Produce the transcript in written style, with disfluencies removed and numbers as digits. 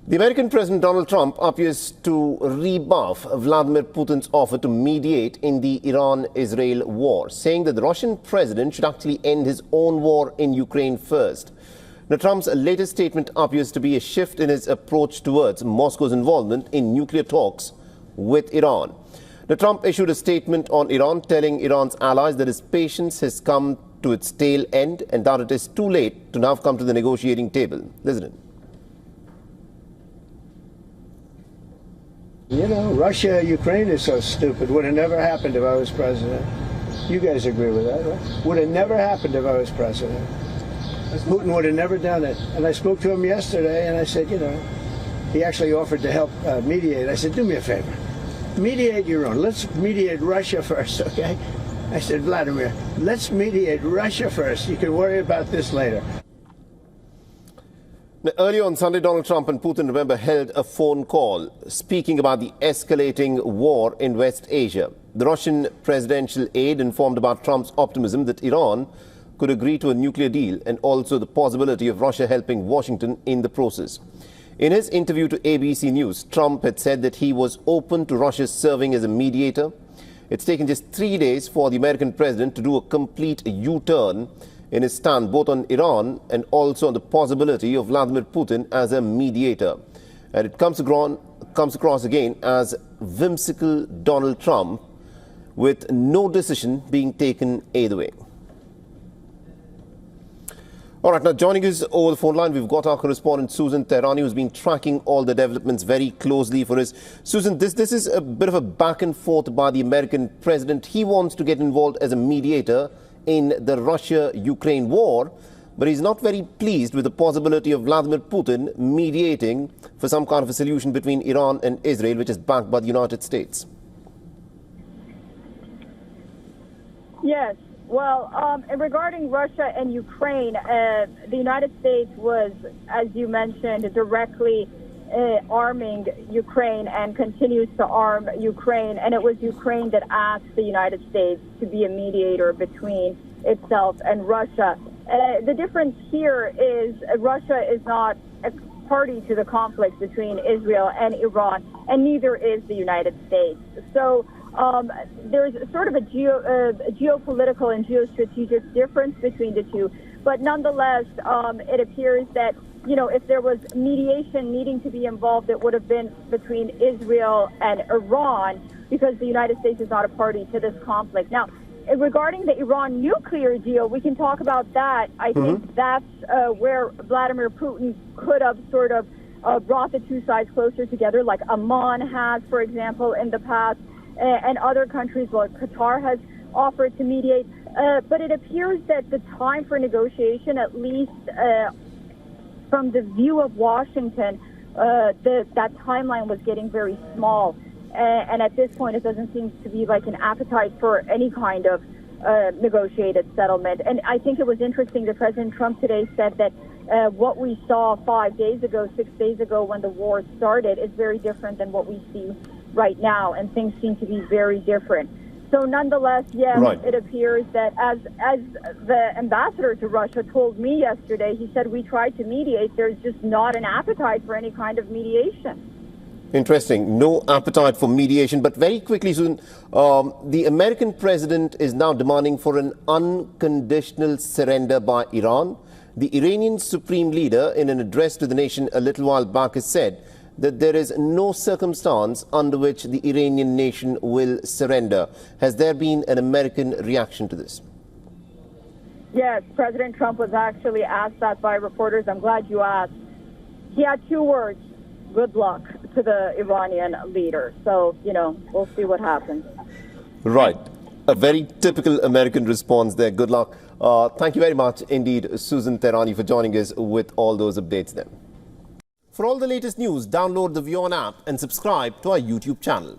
The American President Donald Trump appears to rebuff Vladimir Putin's offer to mediate in the Iran-Israel war, saying that the Russian president should actually end his own war in Ukraine first. Now, Trump's latest statement appears to be a shift in his approach towards Moscow's involvement in nuclear talks with Iran. Now, Trump issued a statement on Iran, telling Iran's allies that his patience has come to its tail end and that it is too late to now come to the negotiating table. Listen in. You know, Russia, Ukraine is so stupid. Would have never happened if I was president. You guys agree with that, right? Would have never happened if I was president. Putin would have never done it. And I spoke to him yesterday, and I said, you know, he actually offered to help mediate. I said, do me a favor. Mediate your own. Let's mediate Russia first, okay? I said, Vladimir, let's mediate Russia first. You can worry about this later. Now, earlier on Sunday, Donald Trump and Putin, remember, held a phone call speaking about the escalating war in West Asia. The Russian presidential aide informed about Trump's optimism that Iran could agree to a nuclear deal and also the possibility of Russia helping Washington in the process. In his interview to ABC News, Trump had said that he was open to Russia serving as a mediator. It's taken just 3 days for the American president to do a complete U-turn in his stand both on Iran and also on the possibility of Vladimir Putin as a mediator. And it comes across again as whimsical Donald Trump, with no decision being taken either way. All right, now joining us over the phone line, we've got our correspondent Susan Tehrani, who's been tracking all the developments very closely for us. Susan, this is a bit of a back and forth by the American president. He wants to get involved as a mediator in the Russia-Ukraine war, but he's not very pleased with the possibility of Vladimir Putin mediating for some kind of a solution between Iran and Israel, which is backed by the United States. Yes. Well, regarding Russia and Ukraine, the United States was, as you mentioned, directly arming Ukraine and continues to arm Ukraine. And it was Ukraine that asked the United States to be a mediator between itself and Russia. The difference here is Russia is not a party to the conflict between Israel and Iran, and neither is the United States. So there's sort of a geopolitical and geostrategic difference between the two. But nonetheless, it appears that, you know, if there was mediation needing to be involved, it would have been between Israel and Iran, because the United States is not a party to this conflict. Now, regarding the Iran nuclear deal, we can talk about that. I think that's where Vladimir Putin could have sort of brought the two sides closer together, like Oman has, for example, in the past, and other countries, like Qatar has offered to mediate. But it appears that the time for negotiation, at least from the view of Washington, that timeline was getting very small. And at this point, it doesn't seem to be like an appetite for any kind of negotiated settlement. And I think it was interesting that President Trump today said that what we saw 5 days ago, 6 days ago when the war started is very different than what we see right now, and things seem to be very different. So nonetheless, yes, It appears that as the ambassador to Russia told me yesterday, he said we tried to mediate. There's just not an appetite for any kind of mediation. Interesting. No appetite for mediation. But very quickly, Susan, the American president is now demanding for an unconditional surrender by Iran. The Iranian supreme leader, in an address to the nation a little while back, has said that there is no circumstance under which the Iranian nation will surrender. Has there been an American reaction to this? Yes, President Trump was actually asked that by reporters. I'm glad you asked. He had 2 words: good luck to the Iranian leader. So, you know, we'll see what happens. Right. A very typical American response there. Good luck. Thank you very much indeed, Susan Tehrani, for joining us with all those updates then. For all the latest news, download the WION app and subscribe to our YouTube channel.